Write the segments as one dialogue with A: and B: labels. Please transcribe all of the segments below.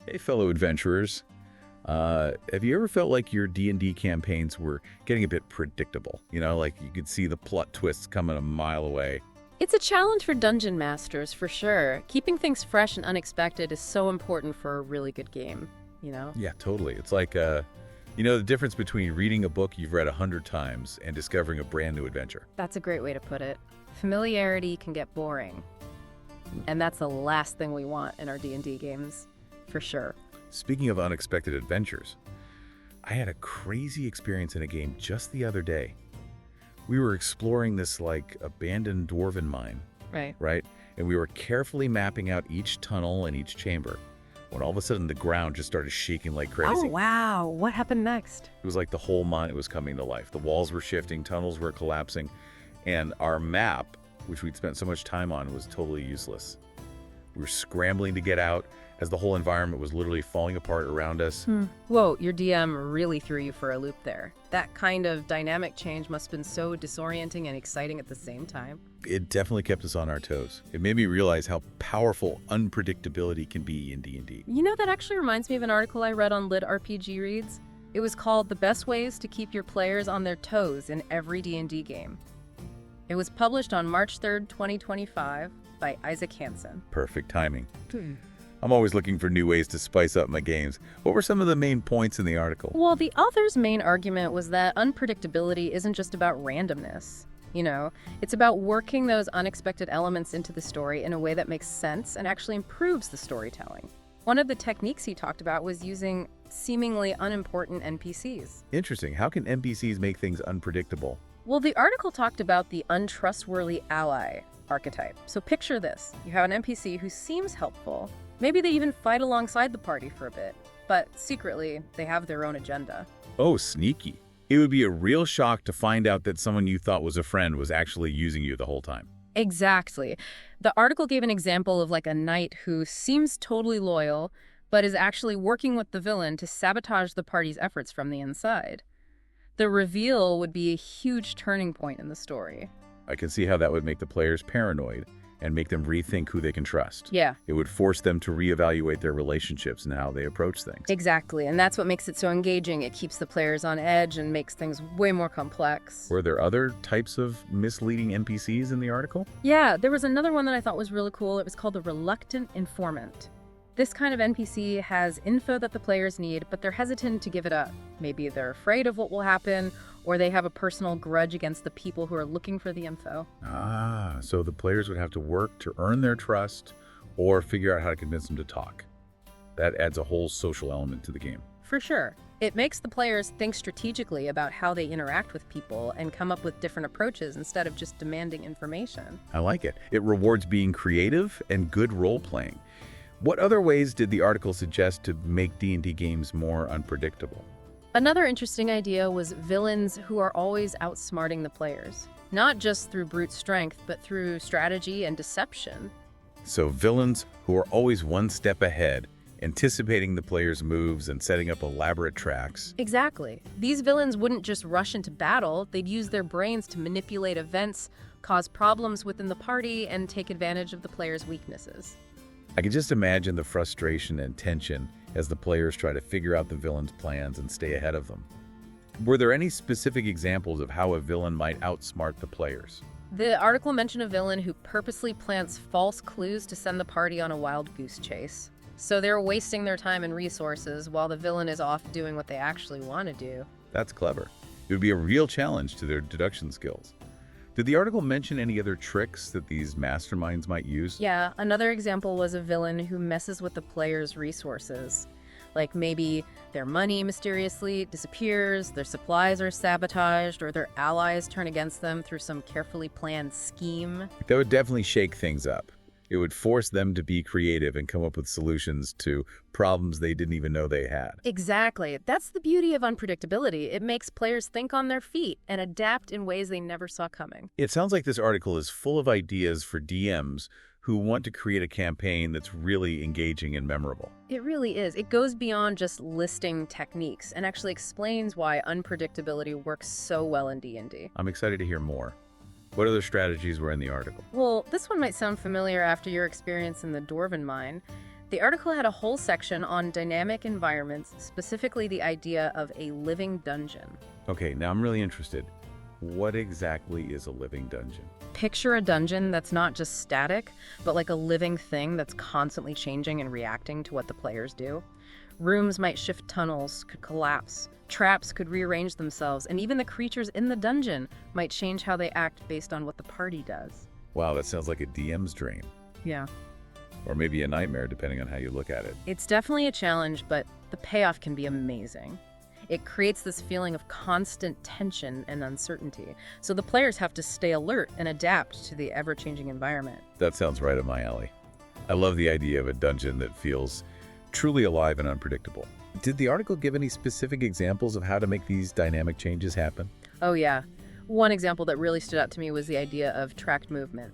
A: Hey, fellow adventurers. Have you ever felt like your D&D campaigns were getting a bit predictable? Like you could see the plot twists coming a mile away.
B: It's a challenge for dungeon masters, for sure. Keeping things fresh and unexpected is so important for a really good game.
A: Yeah, totally. It's like, the difference between reading a book you've read 100 times and discovering a brand new adventure.
B: That's a great way to put it. Familiarity can get boring. And that's the last thing we want in our D&D games, for sure.
A: Speaking of unexpected adventures, I had a crazy experience in a game just the other day. We were exploring this, abandoned dwarven mine, right? And we were carefully mapping out each tunnel and each chamber, when all of a sudden the ground just started shaking like crazy.
B: Oh, wow. What happened next?
A: It was like the whole mine was coming to life. The walls were shifting, tunnels were collapsing, and our map, which we'd spent so much time on, was totally useless. We were scrambling to get out as the whole environment was literally falling apart around us.
B: Whoa, your DM really threw you for a loop there. That kind of dynamic change must have been so disorienting and exciting at the same time.
A: It definitely kept us on our toes. It made me realize how powerful unpredictability can be in D&D.
B: That actually reminds me of an article I read on LitRPG Reads. It was called "The Best Ways to Keep Your Players on Their Toes in Every D&D Game." It was published on March 3rd, 2025 by Isaac Hanson.
A: Perfect timing. I'm always looking for new ways to spice up my games. What were some of the main points in the article?
B: Well, the author's main argument was that unpredictability isn't just about randomness. It's about working those unexpected elements into the story in a way that makes sense and actually improves the storytelling. One of the techniques he talked about was using seemingly unimportant NPCs.
A: Interesting. How can NPCs make things unpredictable?
B: Well, the article talked about the untrustworthy ally archetype. So picture this. You have an NPC who seems helpful. Maybe they even fight alongside the party for a bit, but secretly, they have their own agenda.
A: Oh, sneaky. It would be a real shock to find out that someone you thought was a friend was actually using you the whole time.
B: Exactly. The article gave an example of a knight who seems totally loyal, but is actually working with the villain to sabotage the party's efforts from the inside. The reveal would be a huge turning point in the story.
A: I can see how that would make the players paranoid and make them rethink who they can trust.
B: Yeah.
A: It would force them to reevaluate their relationships and how they approach things.
B: Exactly, and that's what makes it so engaging. It keeps the players on edge and makes things way more complex.
A: Were there other types of misleading NPCs in the article?
B: Yeah, there was another one that I thought was really cool. It was called the reluctant informant. This kind of NPC has info that the players need, but they're hesitant to give it up. Maybe they're afraid of what will happen, or they have a personal grudge against the people who are looking for the info.
A: So the players would have to work to earn their trust or figure out how to convince them to talk. That adds a whole social element to the game.
B: For sure. It makes the players think strategically about how they interact with people and come up with different approaches instead of just demanding information.
A: I like it. It rewards being creative and good role-playing. What other ways did the article suggest to make D&D games more unpredictable?
B: Another interesting idea was villains who are always outsmarting the players. Not just through brute strength, but through strategy and deception.
A: So villains who are always one step ahead, anticipating the players' moves and setting up elaborate tracks.
B: Exactly. These villains wouldn't just rush into battle, they'd use their brains to manipulate events, cause problems within the party, and take advantage of the players' weaknesses.
A: I can just imagine the frustration and tension as the players try to figure out the villain's plans and stay ahead of them. Were there any specific examples of how a villain might outsmart the players?
B: The article mentioned a villain who purposely plants false clues to send the party on a wild goose chase. So they're wasting their time and resources while the villain is off doing what they actually want to do.
A: That's clever. It would be a real challenge to their deduction skills. Did the article mention any other tricks that these masterminds might use?
B: Yeah, another example was a villain who messes with the players' resources. Like maybe their money mysteriously disappears, their supplies are sabotaged, or their allies turn against them through some carefully planned scheme.
A: That would definitely shake things up. It would force them to be creative and come up with solutions to problems they didn't even know they had.
B: Exactly. That's the beauty of unpredictability. It makes players think on their feet and adapt in ways they never saw coming.
A: It sounds like this article is full of ideas for DMs who want to create a campaign that's really engaging and memorable.
B: It really is. It goes beyond just listing techniques and actually explains why unpredictability works so well in D&D.
A: I'm excited to hear more. What other strategies were in the article?
B: Well, this one might sound familiar after your experience in the Dwarven Mine. The article had a whole section on dynamic environments, specifically the idea of a living dungeon.
A: Okay, now I'm really interested. What exactly is a living dungeon?
B: Picture a dungeon that's not just static, but like a living thing that's constantly changing and reacting to what the players do. Rooms might shift, tunnels could collapse, traps could rearrange themselves, and even the creatures in the dungeon might change how they act based on what the party does.
A: Wow, that sounds like a DM's dream.
B: Yeah.
A: Or maybe a nightmare, depending on how you look at it.
B: It's definitely a challenge, but the payoff can be amazing. It creates this feeling of constant tension and uncertainty, so the players have to stay alert and adapt to the ever-changing environment.
A: That sounds right up my alley. I love the idea of a dungeon that feels truly alive and unpredictable. Did the article give any specific examples of how to make these dynamic changes happen?
B: Oh yeah. One example that really stood out to me was the idea of tracked movement.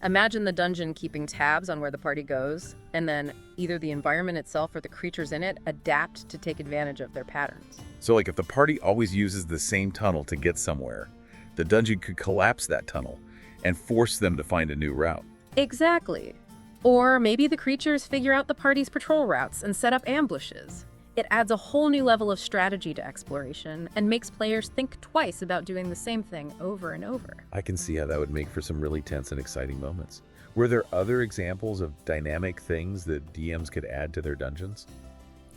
B: Imagine the dungeon keeping tabs on where the party goes, and then either the environment itself or the creatures in it adapt to take advantage of their patterns.
A: So like if the party always uses the same tunnel to get somewhere, the dungeon could collapse that tunnel and force them to find a new route.
B: Exactly. Or maybe the creatures figure out the party's patrol routes and set up ambushes. It adds a whole new level of strategy to exploration and makes players think twice about doing the same thing over and over.
A: I can see how that would make for some really tense and exciting moments. Were there other examples of dynamic things that DMs could add to their dungeons?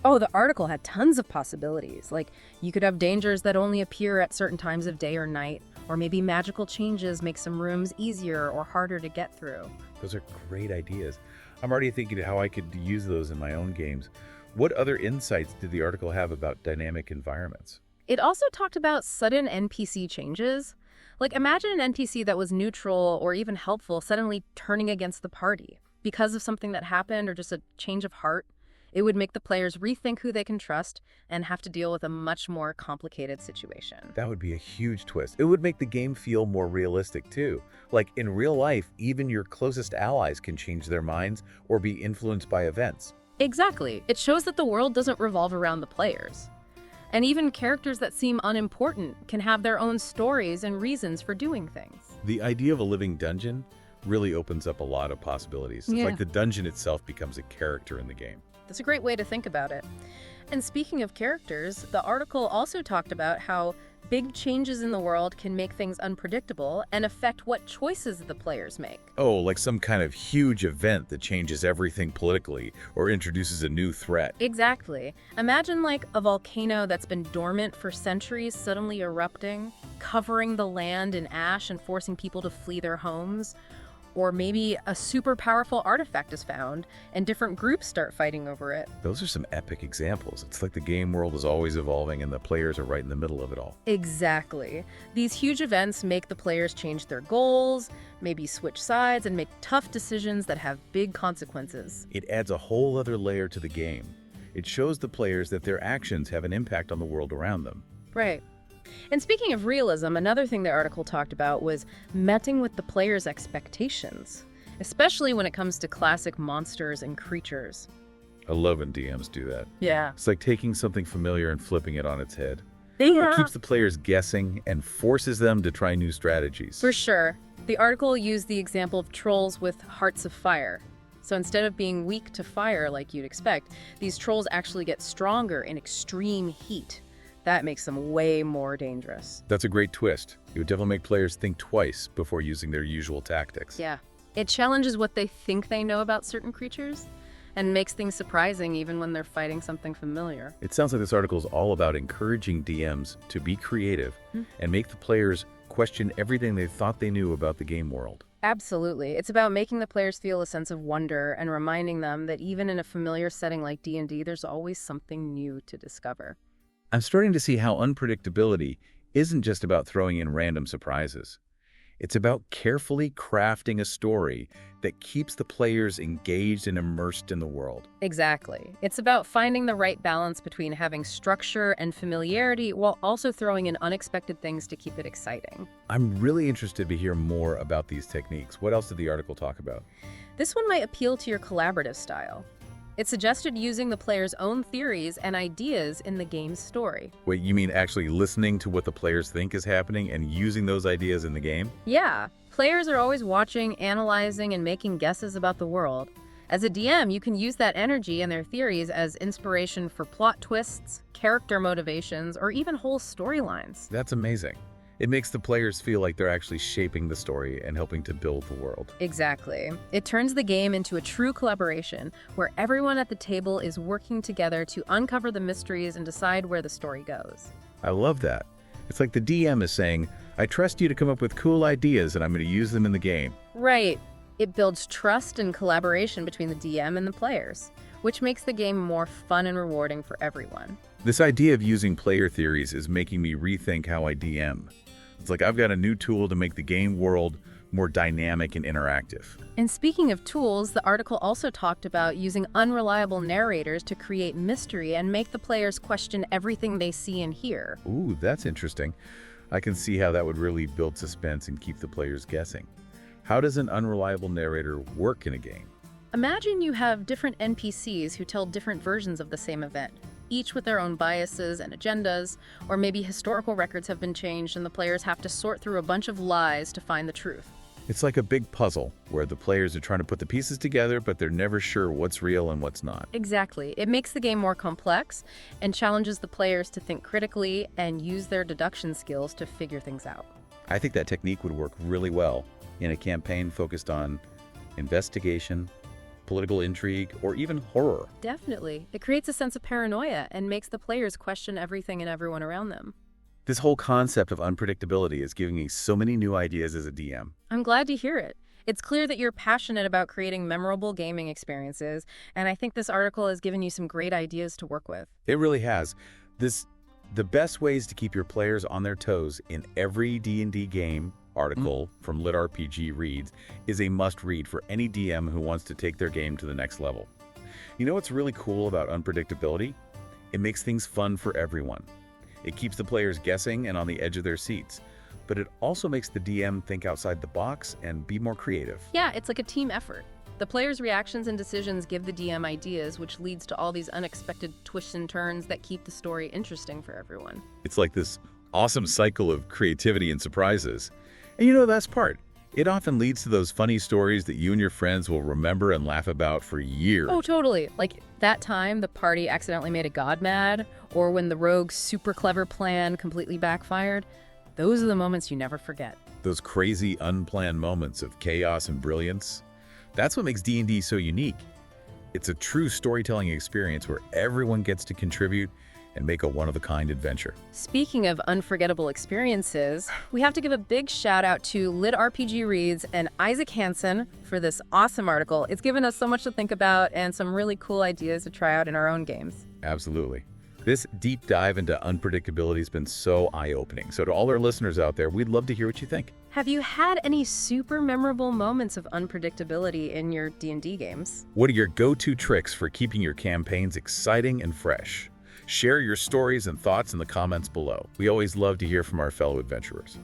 B: Oh, the article had tons of possibilities. Like, you could have dangers that only appear at certain times of day or night, or maybe magical changes make some rooms easier or harder to get through.
A: Those are great ideas. I'm already thinking how I could use those in my own games. What other insights did the article have about dynamic environments?
B: It also talked about sudden NPC changes. Like, imagine an NPC that was neutral or even helpful suddenly turning against the party because of something that happened or just a change of heart. It would make the players rethink who they can trust and have to deal with a much more complicated situation.
A: That would be a huge twist. It would make the game feel more realistic too. Like in real life, even your closest allies can change their minds or be influenced by events.
B: Exactly. It shows that the world doesn't revolve around the players. And even characters that seem unimportant can have their own stories and reasons for doing things.
A: The idea of a living dungeon really opens up a lot of possibilities. It's like the dungeon itself becomes a character in the game.
B: That's a great way to think about it. And speaking of characters, the article also talked about how big changes in the world can make things unpredictable and affect what choices the players make.
A: Oh, like some kind of huge event that changes everything politically or introduces a new threat.
B: Exactly. Imagine like a volcano that's been dormant for centuries suddenly erupting, covering the land in ash and forcing people to flee their homes. Or maybe a super powerful artifact is found and different groups start fighting over it.
A: Those are some epic examples. It's like the game world is always evolving and the players are right in the middle of it all.
B: Exactly. These huge events make the players change their goals, maybe switch sides, and make tough decisions that have big consequences.
A: It adds a whole other layer to the game. It shows the players that their actions have an impact on the world around them.
B: Right. And speaking of realism, another thing the article talked about was meting with the players' expectations, especially when it comes to classic monsters and creatures.
A: I love when DMs do that.
B: Yeah.
A: It's like taking something familiar and flipping it on its head.
B: Yeah.
A: It keeps the players guessing and forces them to try new strategies.
B: For sure. The article used the example of trolls with hearts of fire. So instead of being weak to fire like you'd expect, these trolls actually get stronger in extreme heat. That makes them way more dangerous.
A: That's a great twist. It would definitely make players think twice before using their usual tactics.
B: Yeah. It challenges what they think they know about certain creatures and makes things surprising even when they're fighting something familiar.
A: It sounds like this article is all about encouraging DMs to be creative and make the players question everything they thought they knew about the game world.
B: Absolutely. It's about making the players feel a sense of wonder and reminding them that even in a familiar setting like D&D, there's always something new to discover.
A: I'm starting to see how unpredictability isn't just about throwing in random surprises. It's about carefully crafting a story that keeps the players engaged and immersed in the world.
B: Exactly. It's about finding the right balance between having structure and familiarity while also throwing in unexpected things to keep it exciting.
A: I'm really interested to hear more about these techniques. What else did the article talk about?
B: This one might appeal to your collaborative style. It suggested using the player's own theories and ideas in the game's story.
A: Wait, you mean actually listening to what the players think is happening and using those ideas in the game?
B: Yeah, players are always watching, analyzing, and making guesses about the world. As a DM, you can use that energy and their theories as inspiration for plot twists, character motivations, or even whole storylines.
A: That's amazing. It makes the players feel like they're actually shaping the story and helping to build the world.
B: Exactly. It turns the game into a true collaboration where everyone at the table is working together to uncover the mysteries and decide where the story goes.
A: I love that. It's like the DM is saying, I trust you to come up with cool ideas and I'm going to use them in the game.
B: Right. It builds trust and collaboration between the DM and the players, which makes the game more fun and rewarding for everyone.
A: This idea of using player theories is making me rethink how I DM. It's like I've got a new tool to make the game world more dynamic and interactive.
B: And speaking of tools, the article also talked about using unreliable narrators to create mystery and make the players question everything they see and hear.
A: Ooh, that's interesting. I can see how that would really build suspense and keep the players guessing. How does an unreliable narrator work in a game?
B: Imagine you have different NPCs who tell different versions of the same event, each with their own biases and agendas, or maybe historical records have been changed and the players have to sort through a bunch of lies to find the truth.
A: It's like a big puzzle where the players are trying to put the pieces together, but they're never sure what's real and what's not.
B: Exactly. It makes the game more complex and challenges the players to think critically and use their deduction skills to figure things out.
A: I think that technique would work really well in a campaign focused on investigation, political intrigue, or even horror.
B: Definitely. It creates a sense of paranoia and makes the players question everything and everyone around them.
A: This whole concept of unpredictability is giving me so many new ideas as a DM.
B: I'm glad to hear it. It's clear that you're passionate about creating memorable gaming experiences, and I think this article has given you some great ideas to work with.
A: It really has. The best ways to keep your players on their toes in every D&D game article from LitRPG Reads is a must-read for any DM who wants to take their game to the next level. You know what's really cool about unpredictability? It makes things fun for everyone. It keeps the players guessing and on the edge of their seats, but it also makes the DM think outside the box and be more creative.
B: Yeah, it's like a team effort. The players' reactions and decisions give the DM ideas, which leads to all these unexpected twists and turns that keep the story interesting for everyone.
A: It's like this awesome cycle of creativity and surprises. And you know the best part? It often leads to those funny stories that you and your friends will remember and laugh about for years.
B: Oh, totally. Like that time the party accidentally made a god mad, or when the rogue's super clever plan completely backfired. Those are the moments you never forget.
A: Those crazy, unplanned moments of chaos and brilliance. That's what makes D&D so unique. It's a true storytelling experience where everyone gets to contribute and make a one-of-a-kind adventure.
B: Speaking of unforgettable experiences, we have to give a big shout out to LitRPG Reads and Isaac Hanson for this awesome article. It's given us so much to think about and some really cool ideas to try out in our own games.
A: Absolutely. This deep dive into unpredictability has been so eye-opening. So to all our listeners out there, we'd love to hear what you think.
B: Have you had any super memorable moments of unpredictability in your D&D games?
A: What are your go-to tricks for keeping your campaigns exciting and fresh? Share your stories and thoughts in the comments below. We always love to hear from our fellow adventurers.